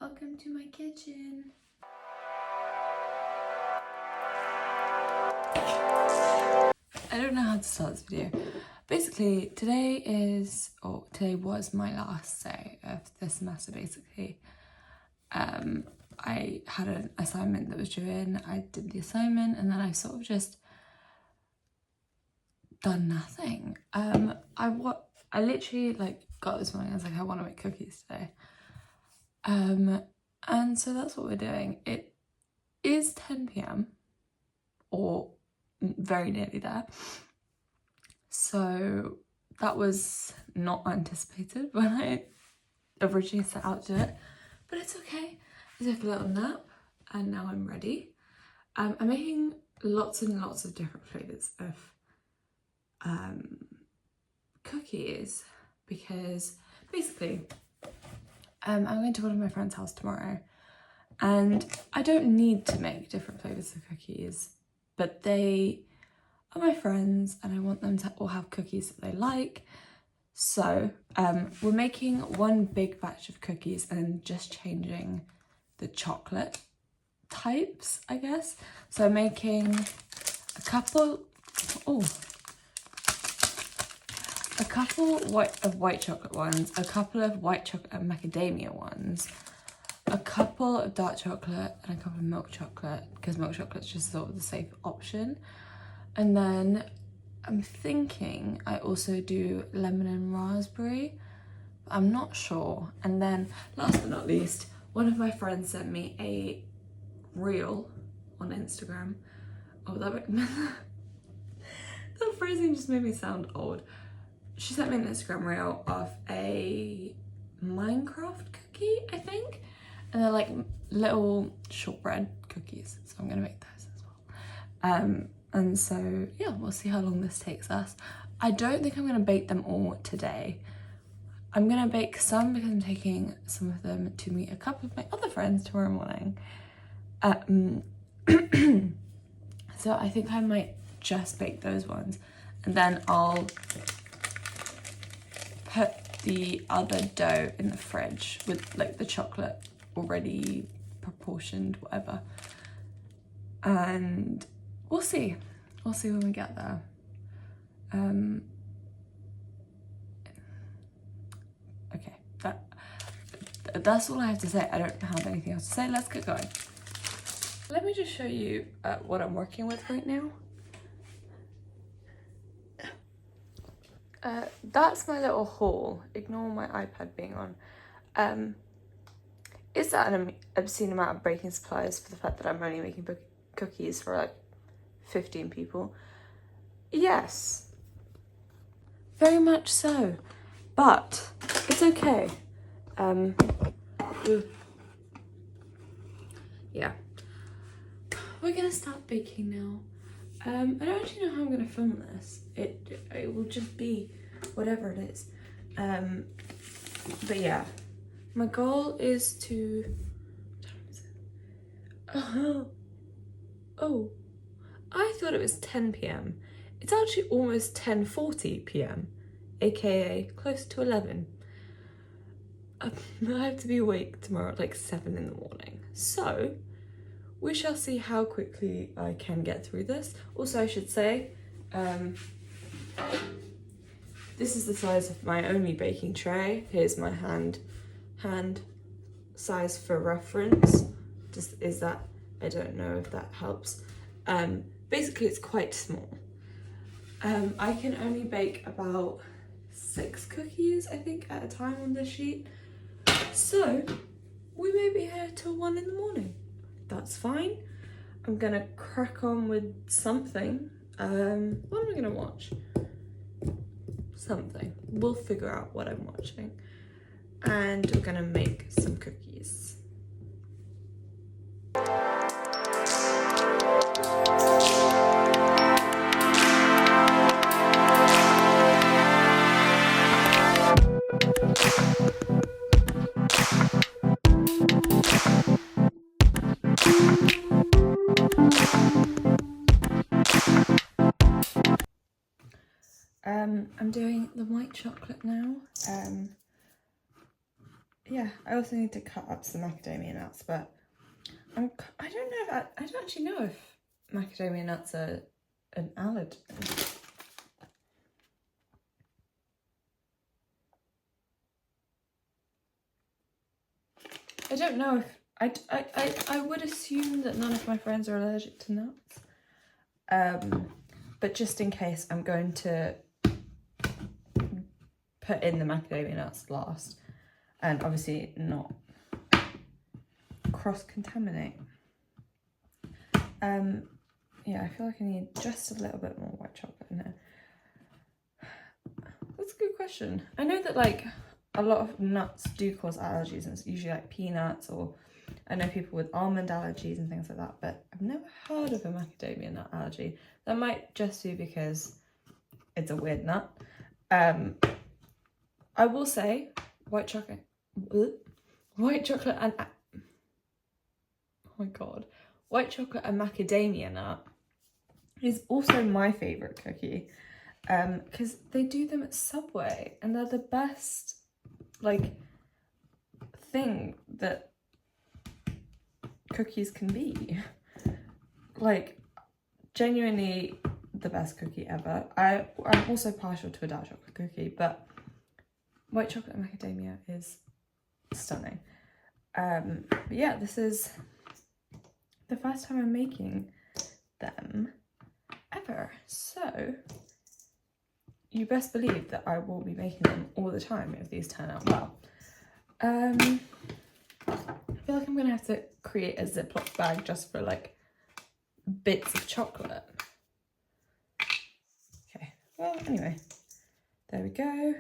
Welcome to my kitchen. I don't know how to start this video. Basically, today was my last day of the semester, basically. I had an assignment that was due in, I did the assignment, and then I sort of just done nothing. I literally got this morning, I was like, I want to make cookies today. And so that's what we're doing. It is 10 p.m. or very nearly there. So that was not anticipated when I originally set out to do it, but it's okay. I took a little nap and now I'm ready. I'm making lots and lots of different flavors of cookies because basically I'm going to one of my friend's house tomorrow and I don't need to make different flavors of cookies, but they are my friends and I want them to all have cookies that they like. So we're making one big batch of cookies and just changing the chocolate types, I guess. So I'm making a couple of white chocolate ones, a couple of white chocolate and macadamia ones, a couple of dark chocolate and a couple of milk chocolate, because milk chocolate's just sort of the safe option. And then I'm thinking I also do lemon and raspberry, but I'm not sure. And then last but not least, one of my friends sent me a reel on Instagram. Oh, that phrasing just made me sound old. She sent me an Instagram reel of a Minecraft cookie, I think. And they're like little shortbread cookies. So I'm gonna make those as well. And so yeah, we'll see how long this takes us. I don't think I'm gonna bake them all today. I'm gonna bake some because I'm taking some of them to meet a couple of my other friends tomorrow morning. So I think I might just bake those ones and then I'll put the other dough in the fridge with the chocolate already proportioned, whatever. And we'll see when we get there. Okay, that's all I have to say. I don't have anything else to say. Let's get going. Let me just show you what I'm working with right now. That's my little haul. Ignore my iPad being on. Is that an obscene amount of baking supplies for the fact that I'm only making cookies for 15 people? Yes, very much so, but it's okay. Yeah, we're gonna start baking now. I don't actually know how I'm gonna film this. It will just be whatever it is. But yeah, my goal is to. Oh, I thought it was 10 p.m. It's actually almost 10:40 p.m, aka close to 11. I have to be awake tomorrow at 7 in the morning. So we shall see how quickly I can get through this. Also, I should say, this is the size of my only baking tray. Here's my hand size for reference. I don't know if that helps. Basically it's quite small. I can only bake about 6 cookies, I think, at a time on this sheet. So we may be here till 1 in the morning. That's fine. I'm gonna crack on with something. What am I gonna watch? Something. We'll figure out what I'm watching. And we're gonna make some cookies. I'm doing the white chocolate now. yeah, I also need to cut up some macadamia nuts, but I don't actually know if macadamia nuts are an allergen. I don't know if I would assume that none of my friends are allergic to nuts. But just in case, I'm going to put in the macadamia nuts last, and obviously not cross-contaminate. Yeah, I feel like I need just a little bit more white chocolate in there. That's a good question. I know that like a lot of nuts do cause allergies, and it's usually like peanuts, or I know people with almond allergies and things like that, but I've never heard of a macadamia nut allergy. That might just be because it's a weird nut. I will say white chocolate and oh my god, white chocolate and macadamia nut is also my favourite cookie, because they do them at Subway and they're the best like thing that cookies can be. Like, genuinely the best cookie ever. I'm also partial to a dark chocolate cookie, but white chocolate and macadamia is stunning. But yeah, this is the first time I'm making them ever, so you best believe that I will be making them all the time if these turn out well. I feel like I'm gonna have to create a Ziploc bag just for like bits of chocolate. Okay, well anyway, there we go. I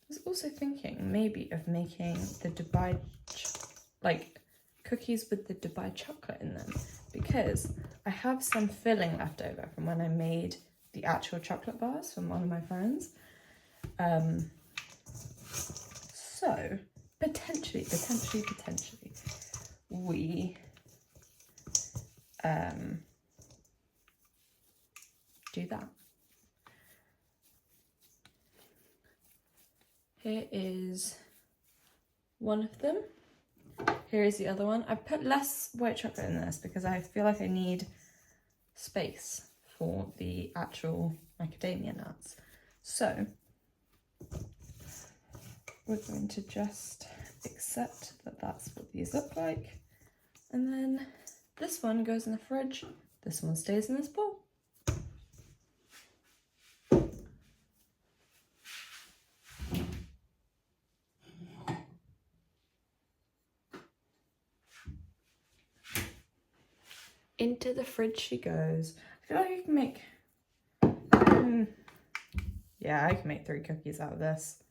was also thinking maybe of making the Dubai, like cookies with the Dubai chocolate in them, because I have some filling left over from when I made the actual chocolate bars from one of my friends. So potentially we do that. Here is one of them. Here is the other one. I put less white chocolate in this because I feel like I need space for the actual macadamia nuts. So we're going to just accept that that's what these look like. And then this one goes in the fridge. This one stays in this bowl. Into the fridge she goes. I feel like I can make, yeah, I can make 3 cookies out of this.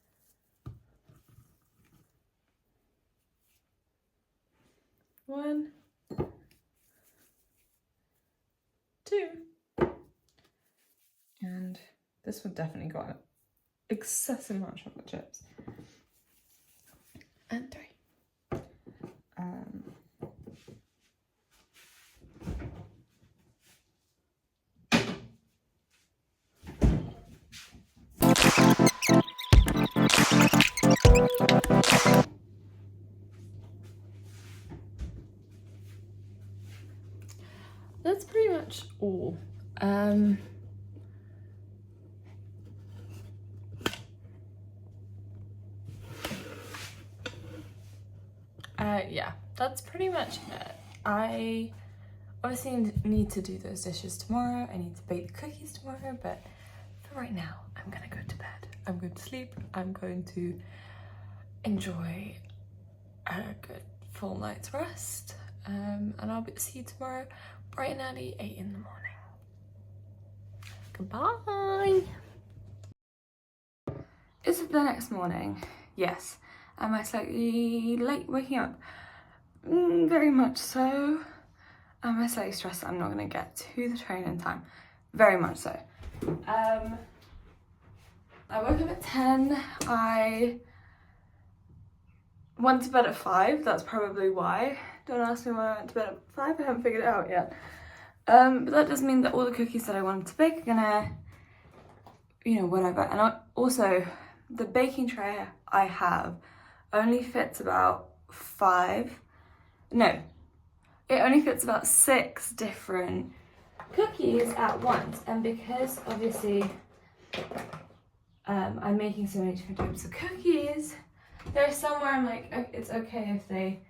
One, 2, and this one definitely got an excessive amount of chocolate chips. And 3. That's pretty much all. Yeah, that's pretty much it. I obviously need to do those dishes tomorrow. I need to bake the cookies tomorrow, but for right now, I'm gonna go to bed. I'm going to sleep. I'm going to enjoy a good full night's rest. And I'll see you tomorrow bright and early, 8 in the morning. Goodbye. Is it the next morning? Yes. Am I slightly late waking up? Very much so. Am I slightly stressed that I'm not going to get to the train in time? Very much so. I woke up at 10. I went to bed at 5. That's probably why. Don't ask me why I went to bed at 5. I haven't figured it out yet. But that does mean that all the cookies that I wanted to bake are gonna you know, whatever. And also, the baking tray I have only fits about it only fits about 6 different cookies at once. And because obviously I'm making so many different types of cookies, there's somewhere I'm like, it's okay if they,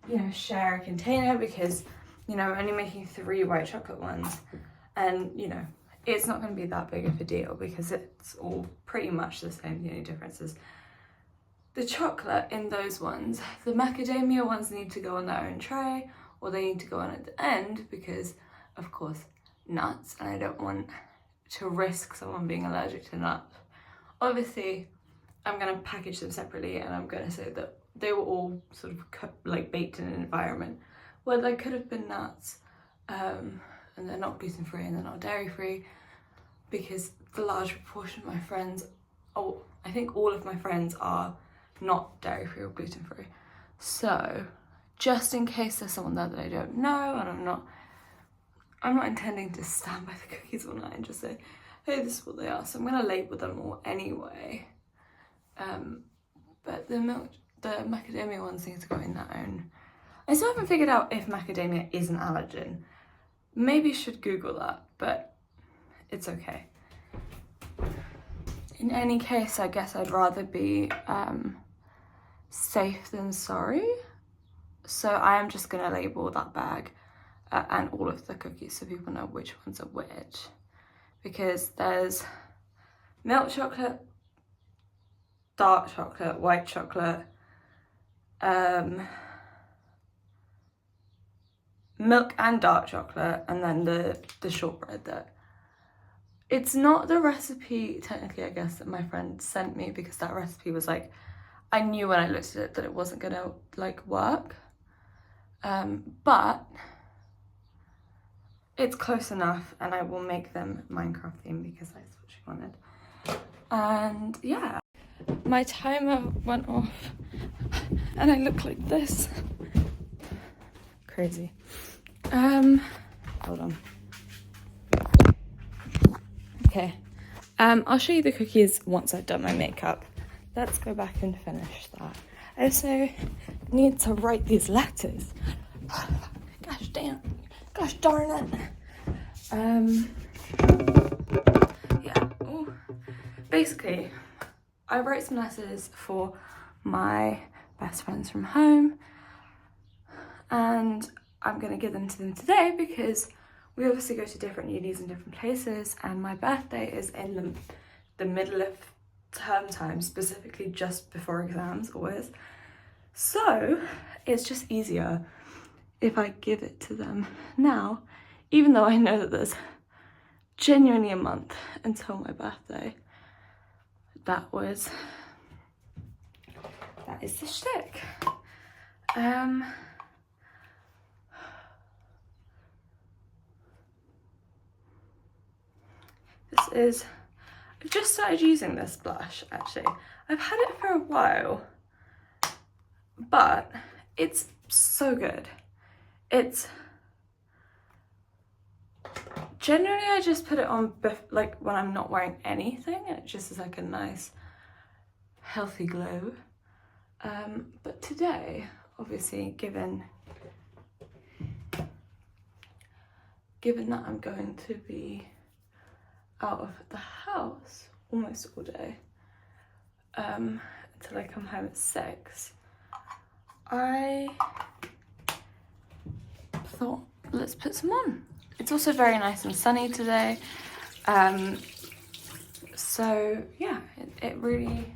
you know, share a container, because, you know, I'm only making 3 white chocolate ones, and, you know, it's not going to be that big of a deal because it's all pretty much the same. The only difference is the chocolate in those ones. The macadamia ones need to go on their own tray, or they need to go on at the end because, of course, nuts, and I don't want to risk someone being allergic to nuts. Obviously, I'm going to package them separately, and I'm going to say that they were all sort of like baked in an environment where there could have been nuts, and they're not gluten-free and they're not dairy-free, because the large proportion of my friends, I think all of my friends are not dairy-free or gluten-free. So just in case there's someone there that I don't know, and I'm not intending to stand by the cookies all night and just say, hey, this is what they are. So I'm going to label them all anyway. But the macadamia ones need to go in their own. I still haven't figured out if macadamia is an allergen. Maybe should Google that, but it's okay. In any case, I guess I'd rather be safe than sorry. So I am just gonna label that bag and all of the cookies so people know which ones are which. Because there's milk chocolate, dark chocolate, white chocolate, milk and dark chocolate, and then the shortbread. That it's not the recipe technically, I guess, that my friend sent me, because that recipe was like, I knew when I looked at it that it wasn't gonna like work, but it's close enough, and I will make them Minecraft themed because that's what she wanted. And yeah, my timer went off and I look like this. Crazy. Hold on. Okay. I'll show you the cookies once I've done my makeup. Let's go back and finish that. I also need to write these letters. Gosh darn it. Yeah. Ooh. Basically, I wrote some letters for my best friends from home, and I'm gonna give them to them today because we obviously go to different unis and different places, and my birthday is in the middle of term time, specifically just before exams always. So it's just easier if I give it to them now, even though I know that there's genuinely a month until my birthday. That is the shtick. I've just started using this blush, actually. I've had it for a while, but it's so good. It's generally, I just put it on like when I'm not wearing anything, and it just is like a nice healthy glow. But today, obviously, given that I'm going to be out of the house almost all day until I come home at 6, I thought, let's put some on. It's also very nice and sunny today, so yeah, it really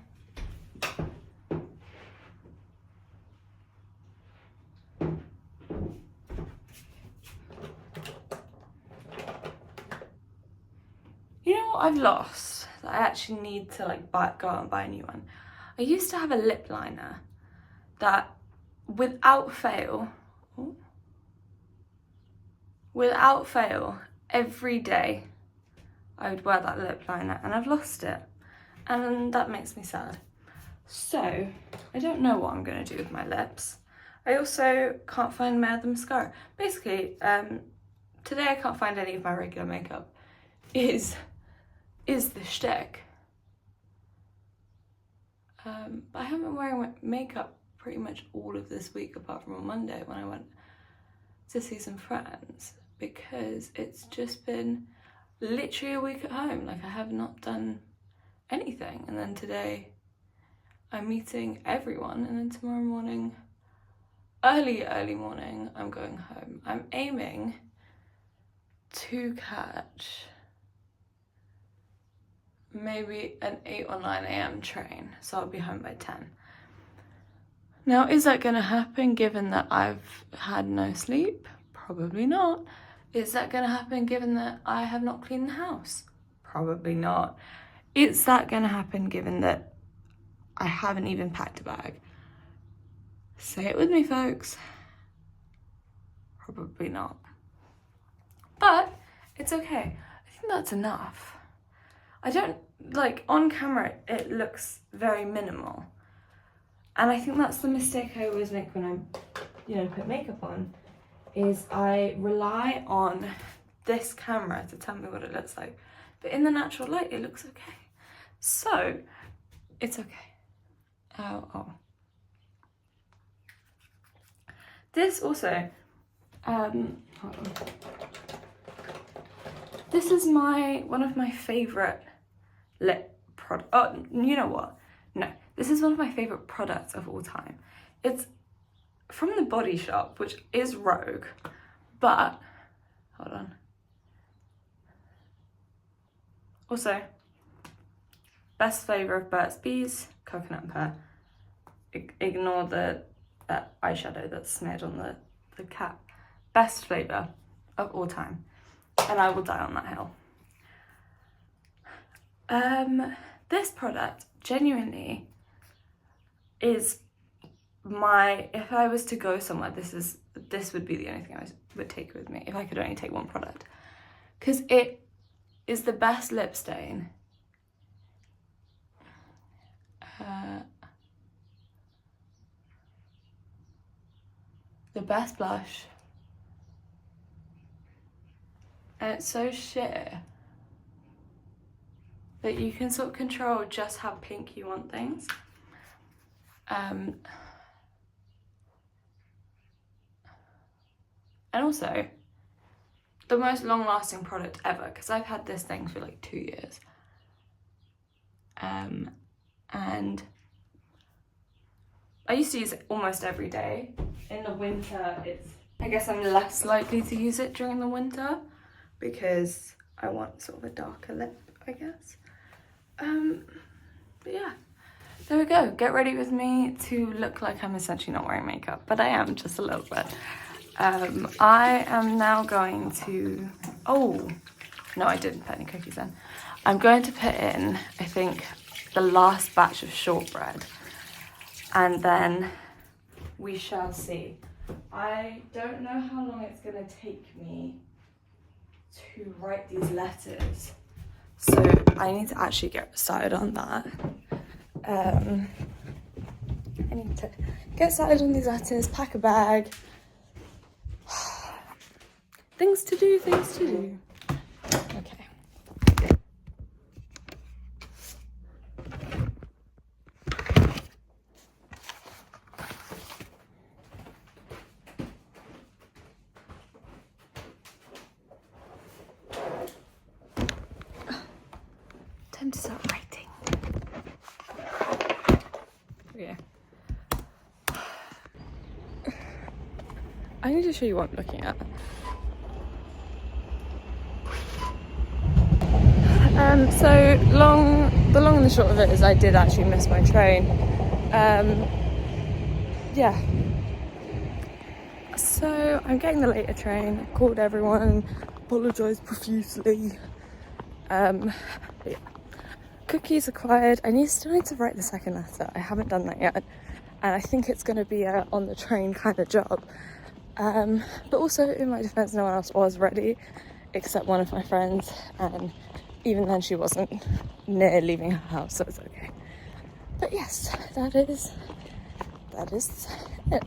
I've lost that I actually need to like go out and buy a new one. I used to have a lip liner that without fail, every day I would wear that lip liner, and I've lost it, and that makes me sad. So I don't know what I'm gonna do with my lips. I also can't find my other mascara. Basically, today I can't find any of my regular makeup. Is is the shtick. But I haven't been wearing makeup pretty much all of this week, apart from on Monday when I went to see some friends, because it's just been literally a week at home. Like, I have not done anything, and then today I'm meeting everyone, and then tomorrow morning, early morning, I'm going home. I'm aiming to catch maybe an 8 or 9 a.m. train, so I'll be home by 10. Now, is that going to happen given that I've had no sleep? Probably not. Is that going to happen given that I have not cleaned the house? Probably not. Is that going to happen given that I haven't even packed a bag? Say it with me, folks. Probably not. But it's okay. I think that's enough. I don't, like, on camera it looks very minimal. And I think that's the mistake I always make when I, put makeup on, is I rely on this camera to tell me what it looks like. But in the natural light, it looks okay. So, it's okay. Oh. This also, hold on. This is one of my favourite lip product. Oh, you know what? No, this is one of my favourite products of all time. It's from the Body Shop, which is Rogue, but, hold on. Also, best flavour of Burt's Bees, coconut and pear. Ignore the eyeshadow that's smeared on the cap. Best flavour of all time. And I will die on that hill. This product genuinely is if I was to go somewhere, this would be the only thing I would take with me if I could only take one product. Because it is the best lip stain. The best blush. And it's so sheer that you can sort of control just how pink you want things. And also, the most long-lasting product ever, because I've had this thing for like 2 years. And I used to use it almost every day. In the winter, I guess I'm less likely to use it during the winter because I want sort of a darker lip, I guess. But yeah, there we go. Get ready with me to look like I'm essentially not wearing makeup, but I am just a little bit. I am now going to, oh, no, I didn't put any cookies in. I'm going to put in, I think, the last batch of shortbread, and then we shall see. I don't know how long it's going to take me to write these letters, so I need to actually get started on that. I need to get started on these letters, pack a bag. Things to do. Okay. Time to start writing. Yeah. I need to show you what I'm looking at. So the long and the short of it is I did actually miss my train. Yeah. So I'm getting the later train. I called everyone, apologised profusely. But yeah. Cookies acquired. I still need to write the second letter. I haven't done that yet. And I think it's going to be a on the train kind of job. But also, in my defence, no one else was ready except one of my friends, and even then she wasn't near leaving her house, so it's okay. But yes, that is it.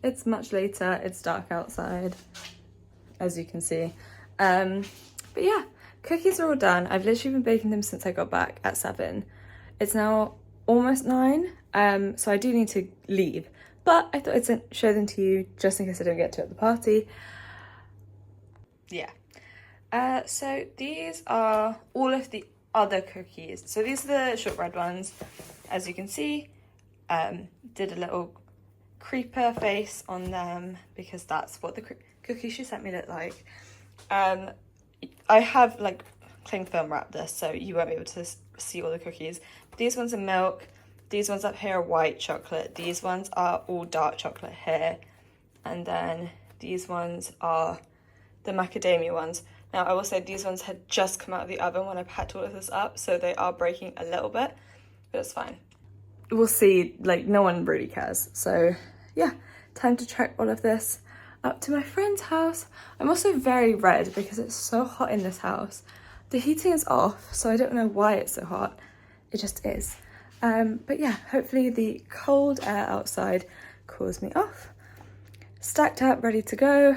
It's much later, it's dark outside, as you can see. But yeah, cookies are all done. I've literally been baking them since I got back at 7. It's now almost 9, so I do need to leave. But I thought I'd show them to you just in case I don't get to at the party. Yeah. So these are all of the other cookies. So these are the shortbread ones. As you can see, did a little creeper face on them because that's what the cookies she sent me look like. I have like cling film wrapped this, so you won't be able to see all the cookies. These ones are milk. These ones up here are white chocolate. These ones are all dark chocolate here. And then these ones are the macadamia ones. Now, I will say these ones had just come out of the oven when I packed all of this up, so they are breaking a little bit, but it's fine. We'll see, like, no one really cares. So, yeah, time to trek all of this up to my friend's house. I'm also very red because it's so hot in this house. The heating is off, so I don't know why it's so hot. It just is. But yeah, hopefully the cold air outside cools me off. Stacked up, ready to go.